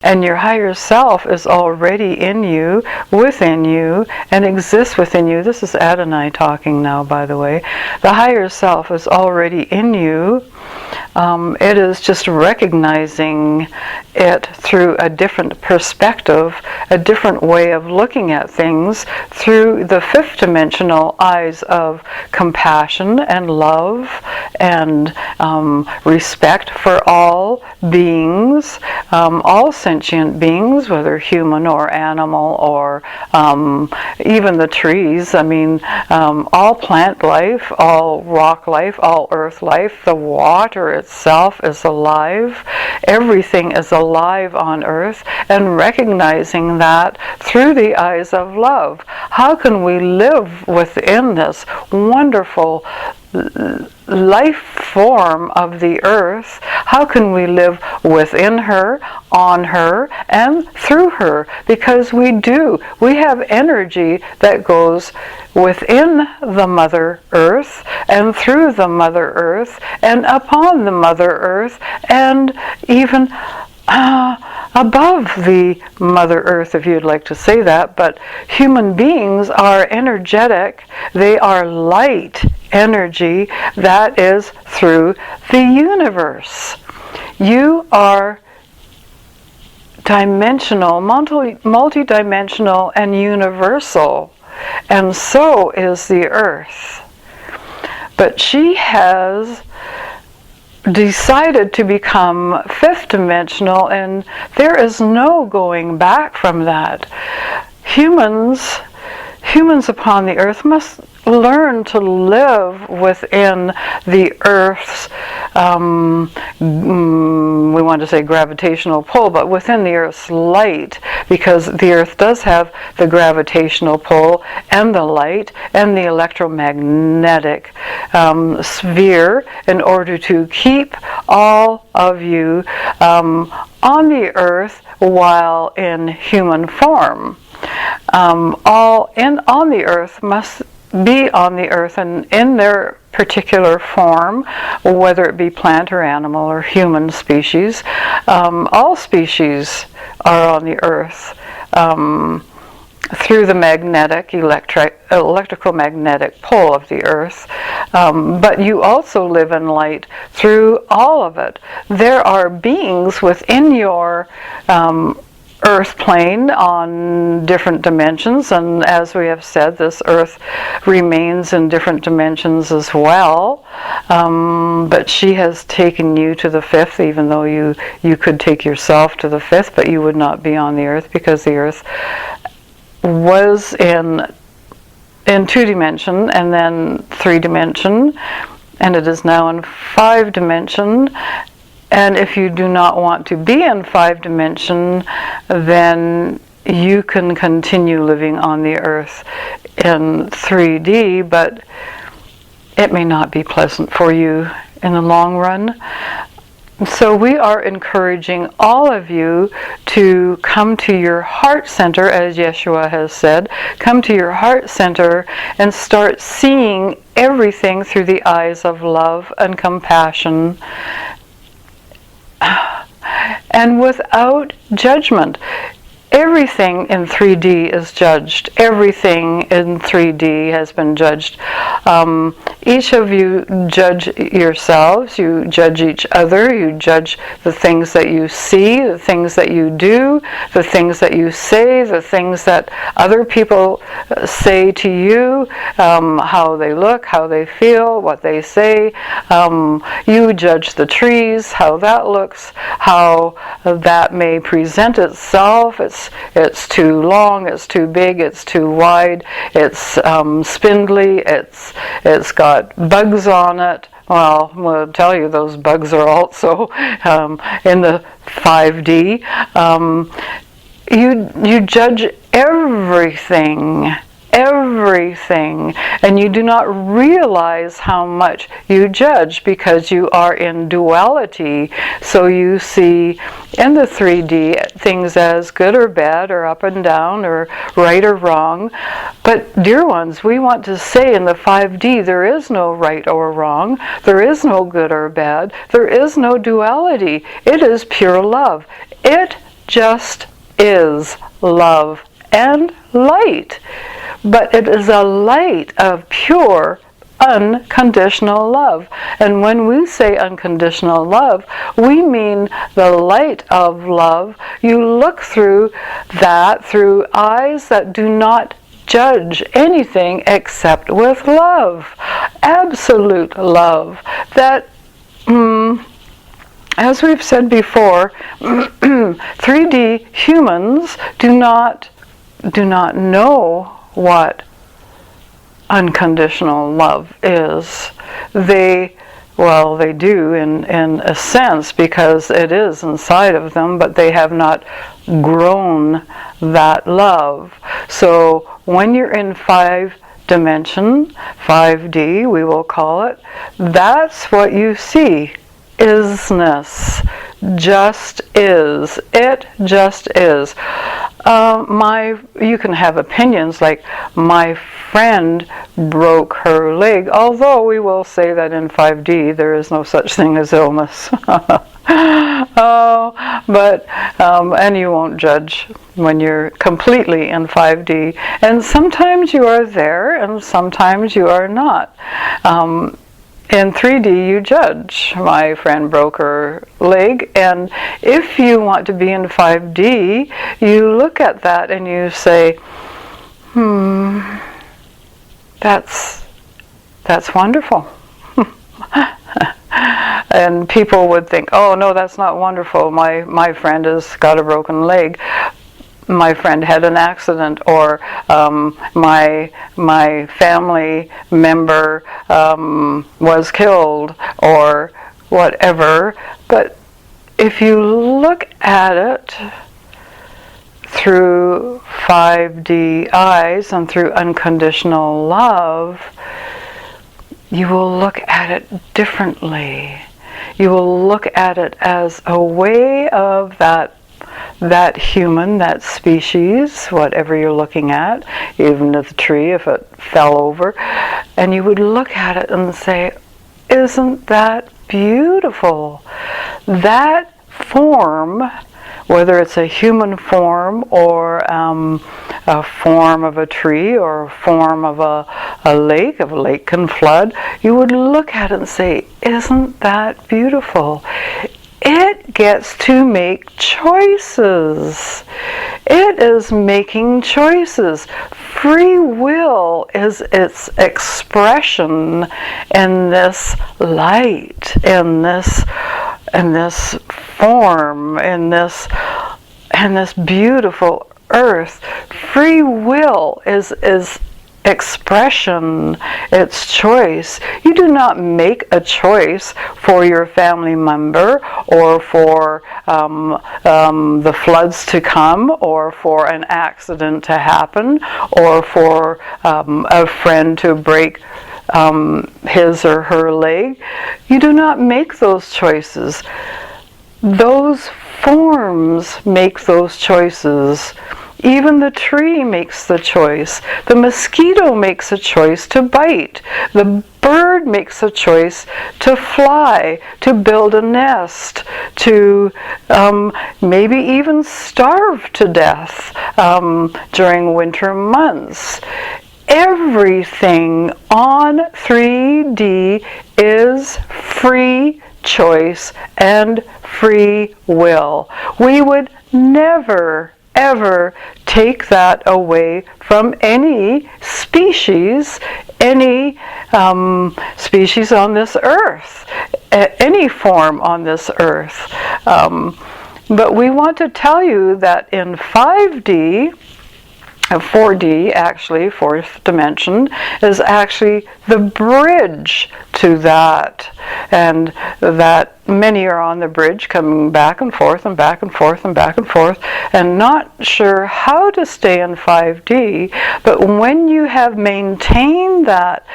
And your higher self is already in you, within you, and exists within you. This is Adonai talking now, by the way. The higher self is already in you. It is just recognizing it through a different perspective, a different way of looking at things, through the fifth dimensional eyes of compassion and love and respect for all beings, all sentient beings, whether human or animal or even the trees. I mean, all plant life, all rock life, all earth life, the water itself is alive. Everything is alive on earth, and recognizing that through the eyes of love. How can we live within this wonderful life form of the earth? How can we live within her, on her, and through her? Because we do. We have energy that goes within the Mother Earth and through the Mother Earth and upon the Mother Earth and even above the Mother Earth, if you'd like to say that. But human beings are energetic. They are light energy that is through the universe. You are dimensional, multidimensional, and universal, and so is the earth. But she has decided to become fifth dimensional, and there is no going back from that. Humans upon the earth must learn to live within the earth's, we want to say gravitational pull, but within the earth's light, because the earth does have the gravitational pull and the light and the electromagnetic sphere in order to keep all of you on the earth while in human form. All on the earth must be on the earth and in their particular form, whether it be plant or animal or human species. All species are on the earth through the electrical magnetic pull of the earth. But you also live in light through all of it. There are beings within your earth plane on different dimensions, and as we have said, this earth remains in different dimensions as well, but she has taken you to the fifth, even though you could take yourself to the fifth, but you would not be on the earth, because the earth was in 2-dimension and then 3-dimension, and it is now in 5-dimension. And if you do not want to be in 5-dimension, then you can continue living on the earth in 3D, but it may not be pleasant for you in the long run. So we are encouraging all of you to come to your heart center, as Yeshua has said. Come to your heart center and start seeing everything through the eyes of love and compassion, and without judgment. Everything in 3D is judged. Everything in 3D has been judged. Each of you judge yourselves, you judge each other, you judge the things that you see, the things that you do, the things that you say, the things that other people say to you, how they look, how they feel, what they say. You judge the trees, how that looks, how that may present itself. It's too long, it's too big, it's too wide, it's spindly, it's got bugs on it. Well, we'll tell you those bugs are also in the 5D. You judge everything, and you do not realize how much you judge because you are in duality. So you see in the 3D things as good or bad or up and down or right or wrong. But dear ones, we want to say in the 5D there is no right or wrong, there is no good or bad, there is no duality. It is pure love. It just is love and light. But it is a light of pure, unconditional love. And when we say unconditional love, we mean the light of love. You look through that through eyes that do not judge anything except with love. Absolute love. That, as we've said before, 3D humans do not know what unconditional love is. They do in a sense, because it is inside of them, but they have not grown that love. So when you're in 5D, we will call it, that's what you see. Isness. Just is. It just is. You can have opinions like, my friend broke her leg, although we will say that in 5D there is no such thing as illness. And you won't judge when you're completely in 5D. And sometimes you are there and sometimes you are not. In 3D, you judge. My friend broke her leg, and if you want to be in 5D, you look at that and you say, that's wonderful. And people would think, oh no, that's not wonderful. My friend has got a broken leg. My friend had an accident, or my family member was killed, or whatever. But if you look at it through 5D eyes and through unconditional love, you will look at it differently. You will look at it as a way of that human, that species, whatever you're looking at, even the tree if it fell over, and you would look at it and say, isn't that beautiful? That form, whether it's a human form or a form of a tree or a form of a lake, if a lake can flood, you would look at it and say, isn't that beautiful? It gets to make choices. It is making choices. Free will is its expression in this light, in this form, in this beautiful earth. Free will is expression, it's choice. You do not make a choice for your family member, or for the floods to come, or for an accident to happen, or for a friend to break his or her leg. You do not make those choices. Those forms make those choices. Even the tree makes the choice. The mosquito makes a choice to bite. The bird makes a choice to fly, to build a nest, to maybe even starve to death during winter months. Everything on 3D is free choice and free will. We would never ever take that away from any species on this earth, any form on this earth. But we want to tell you that in 5D, 4D actually, fourth dimension, is actually the bridge to that, and that many are on the bridge coming back and forth and back and forth and back and forth and not sure how to stay in 5D. But when you have maintained that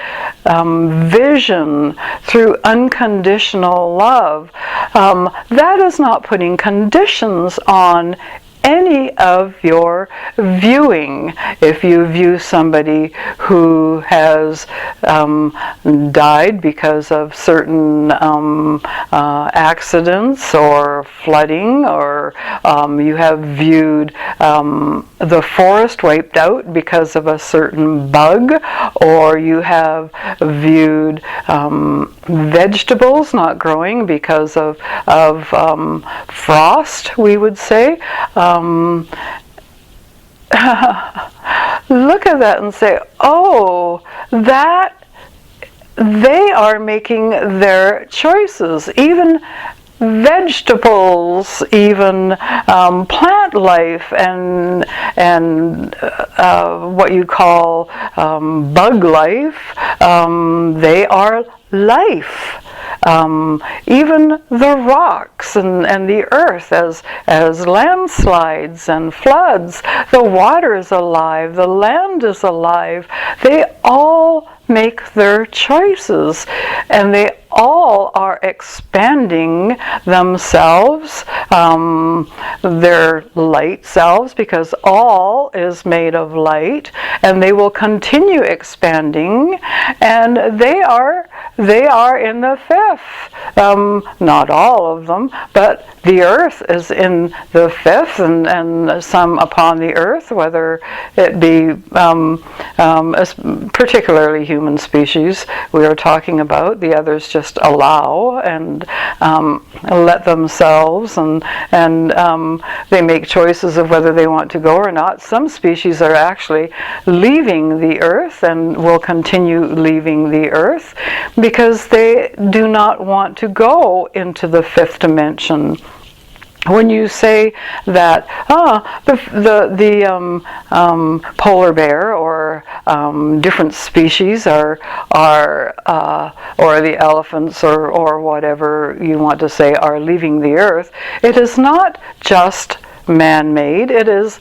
vision through unconditional love, that is not putting conditions on any of your viewing. If you view somebody who has died because of certain accidents or flooding, or you have viewed the forest wiped out because of a certain bug, or you have viewed vegetables not growing because of frost, we would say. Look at that and say, oh, that they are making their choices. Even vegetables, even plant life, and what you call bug life, they are life. Even the rocks and the earth, as landslides and floods, the water is alive, the land is alive. They all make their choices, and they all are expanding themselves, their light selves, because all is made of light, and they will continue expanding, and they are in the fifth. Not all of them, but the earth is in the fifth, and some upon the earth, whether it be particularly human species we are talking about. The others just allow and let themselves, and they make choices of whether they want to go or not. Some species are actually leaving the earth and will continue leaving the earth because they do not want to go into the fifth dimension. When you say that the polar bear or different species are or the elephants or whatever you want to say are leaving the earth, it is not just man-made. It is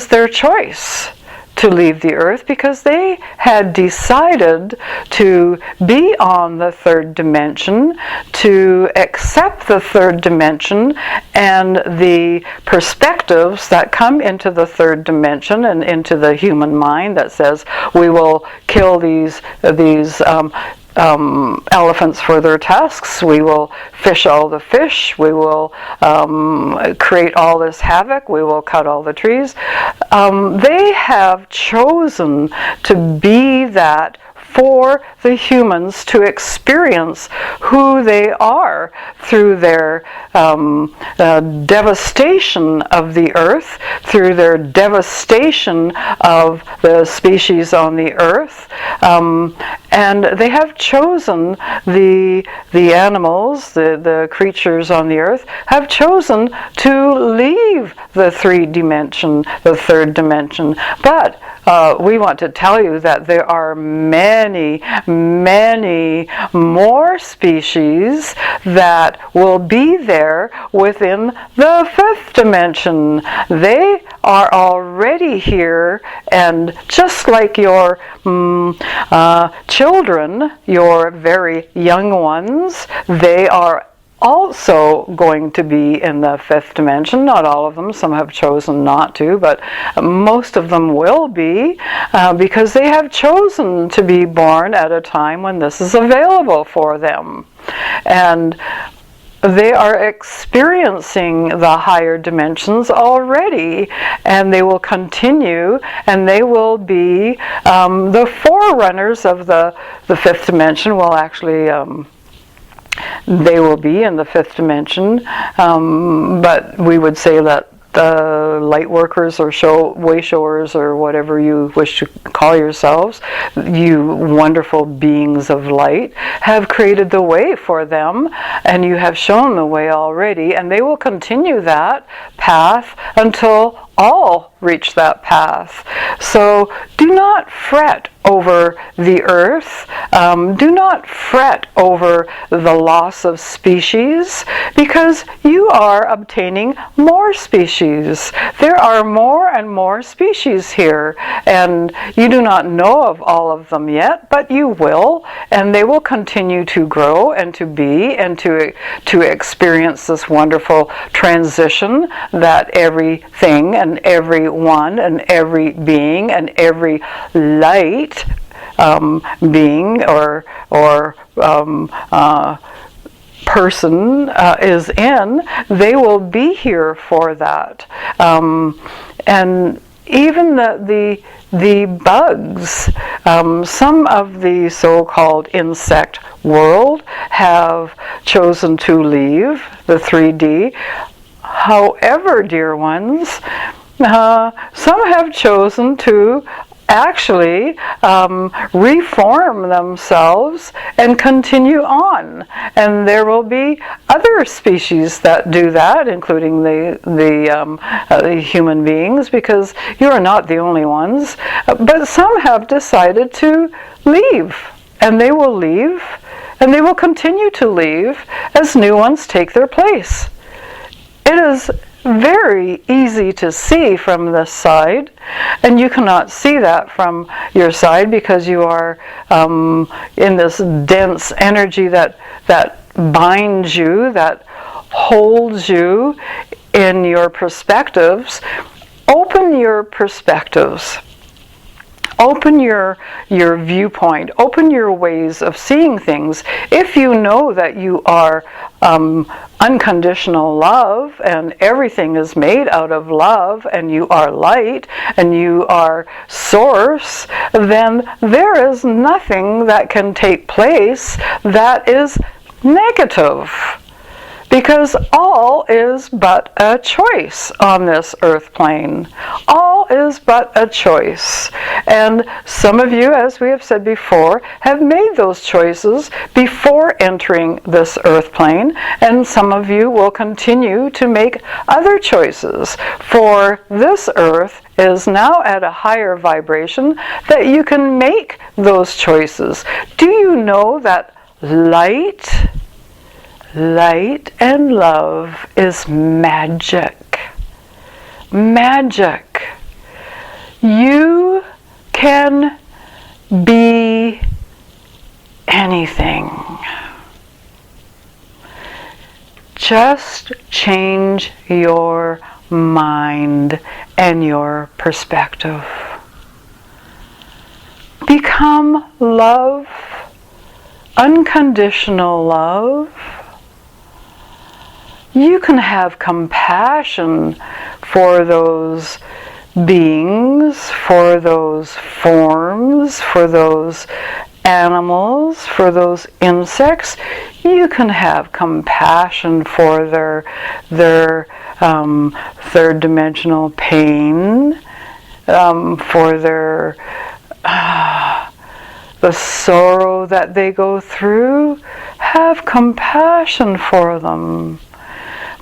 their choice to leave the earth, because they had decided to be on the third dimension, to accept the third dimension and the perspectives that come into the third dimension and into the human mind that says we will kill these elephants for their tusks, we will fish all the fish, we will create all this havoc, we will cut all the trees. They have chosen to be that for the humans to experience who they are through their devastation of the earth, through their devastation of the species on the earth, and they have chosen the animals, the creatures on the earth, have chosen to leave the third dimension. But we want to tell you that there are many, many more species that will be there within the fifth dimension. They are already here, and just like your children, your very young ones, they are also going to be in the fifth dimension. Not all of them, some have chosen not to, but most of them will be, because they have chosen to be born at a time when this is available for them. And they are experiencing the higher dimensions already, and they will continue, and they will be the forerunners of the fifth dimension. Will actually they will be in the fifth dimension, but we would say that the light workers or way showers or whatever you wish to call yourselves, you wonderful beings of light, have created the way for them, and you have shown the way already, and they will continue that path until all reach that path. So do not fret over the earth. Do not fret over the loss of species, because you are obtaining more species. There are more and more species here, and you do not know of all of them yet, but you will, and they will continue to grow and to be and to experience this wonderful transition that everything and everyone and every being and every light being or person is in. They will be here for that. And even the bugs, some of the so-called insect world have chosen to leave the 3D. However, dear ones, some have chosen to actually reform themselves and continue on, and there will be other species that do that, including the human beings, because you are not the only ones. But some have decided to leave, and they will leave, and they will continue to leave as new ones take their place. It is very easy to see from this side, and you cannot see that from your side because you are in this dense energy that binds you, that holds you in your perspectives. Open your perspectives. Open your viewpoint. Open your ways of seeing things. If you know that you are unconditional love, and everything is made out of love, and you are light, and you are source, then there is nothing that can take place that is negative. Because all is but a choice on this earth plane. All is but a choice. And some of you, as we have said before, have made those choices before entering this earth plane, and some of you will continue to make other choices. For this earth is now at a higher vibration that you can make those choices. Do you know that light and love is magic? Magic. You can be anything. Just change your mind and your perspective. Become love, unconditional love. You can have compassion for those beings, for those forms, for those animals, for those insects. You can have compassion for their third dimensional pain, for their the sorrow that they go through. Have compassion for them.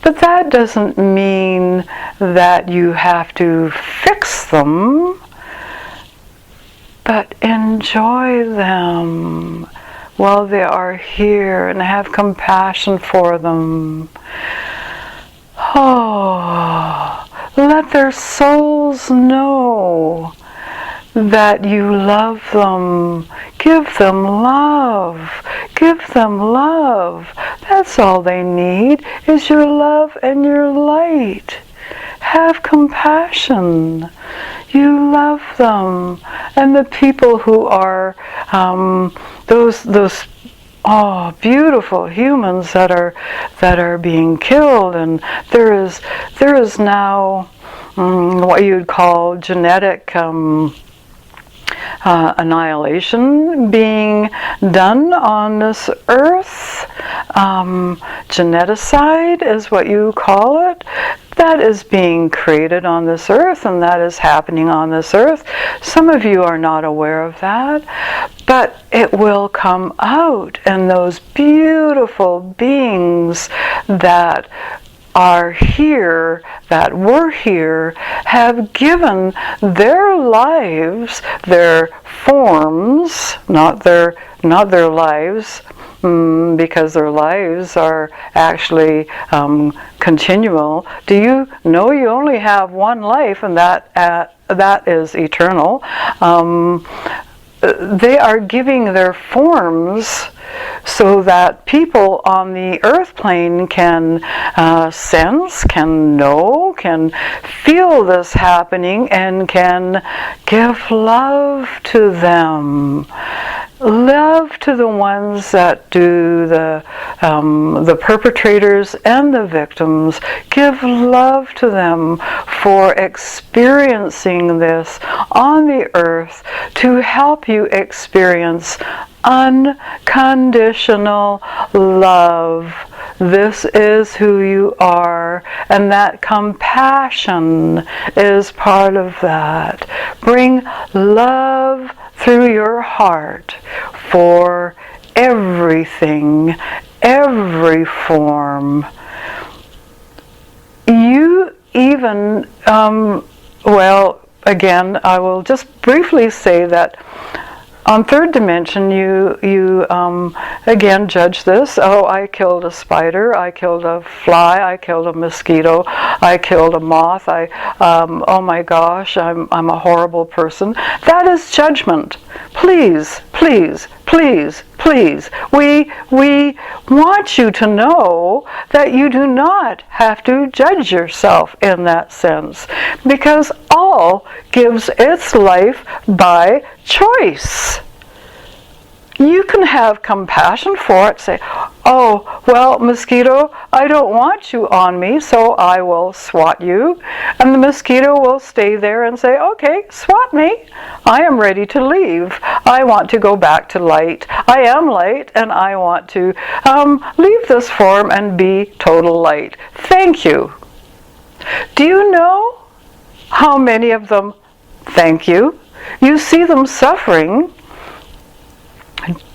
But that doesn't mean that you have to fix them, but enjoy them while they are here and have compassion for them. Oh, let their souls know that you love them. Give them love. Give them love. That's all they need, is your love and your light. Have compassion. You love them. And the people who are those beautiful humans that are being killed, and there is now what you'd call genetic annihilation being done on this earth. Geneticide is what you call it. That is being created on this earth, and that is happening on this earth. Some of you are not aware of that, but it will come out, and those beautiful beings that are here, that were here, have given their lives, their forms, not their lives, because their lives are actually continual. Do you know you only have one life, and that is eternal? They are giving their forms so that people on the earth plane can sense, can know, can feel this happening, and can give love to them. Love to the ones that do the perpetrators and the victims. Give love to them for experiencing this on the earth to help you experience unconditional love. This is who you are, and that compassion is part of that. Bring love through your heart for everything, every form. You even, well, again, I will just briefly say that on third dimension, you again judge this. Oh, I killed a spider. I killed a fly. I killed a mosquito. I killed a moth. Oh my gosh, I'm a horrible person. That is judgment. Please, please, please, please. We want you to know that you do not have to judge yourself in that sense, because all gives its life by choice. You can have compassion for it. Say, oh, well, mosquito, I don't want you on me, so I will swat you. And the mosquito will stay there and say, okay, swat me. I am ready to leave. I want to go back to light. I am light, and I want to leave this form and be total light. Thank you. Do you know how many of them thank you? You see them suffering.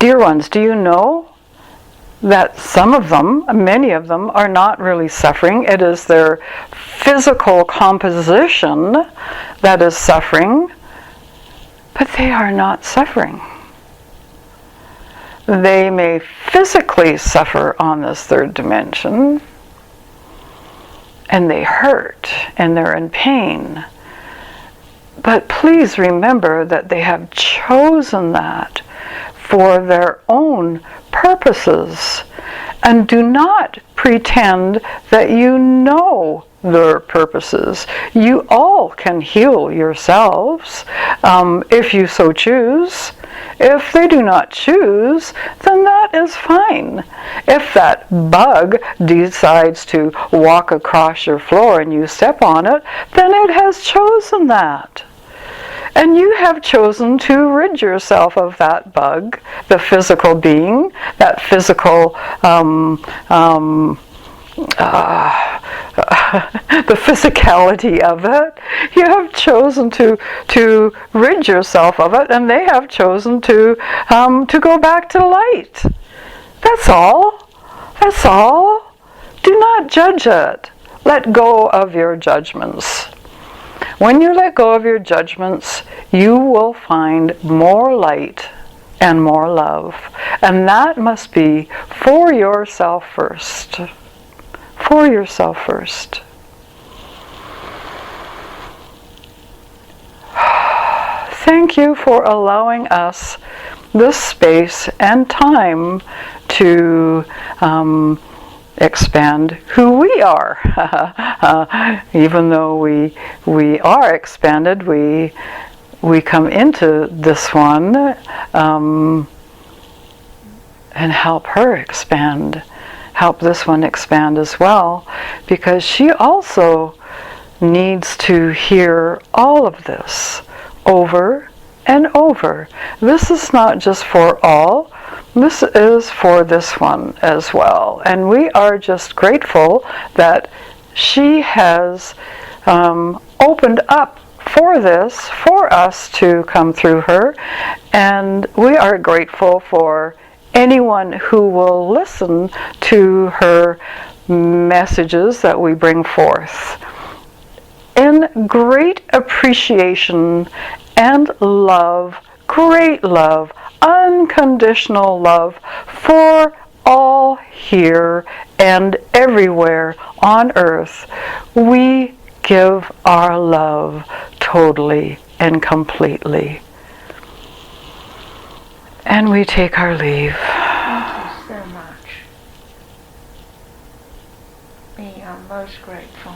Dear ones, do you know that some of them, many of them, are not really suffering? It is their physical composition that is suffering, but they are not suffering. They may physically suffer on this third dimension, and they hurt, and they're in pain. But please remember that they have chosen that for their own purposes, and do not pretend that you know their purposes. You all can heal yourselves if you so choose. If they do not choose, then that is fine. If that bug decides to walk across your floor and you step on it, then it has chosen that. And you have chosen to rid yourself of that bug, the physical being, that physical, the physicality of it. You have chosen to rid yourself of it, and they have chosen to go back to light. That's all. That's all. Do not judge it. Let go of your judgments. When you let go of your judgments, you will find more light and more love. And that must be for yourself first. For yourself first. Thank you for allowing us this space and time to expand who we are. Even though we are expanded, we come into this one and help her expand, help this one expand as well, because she also needs to hear all of this over and over. This is not just for all. This is for this one as well. And we are just grateful that she has opened up for this, for us to come through her. And we are grateful for anyone who will listen to her messages that we bring forth. In great appreciation and love, great love, unconditional love for all here and everywhere on earth, we give our love totally and completely. And we take our leave. Thank you so much. We are most grateful.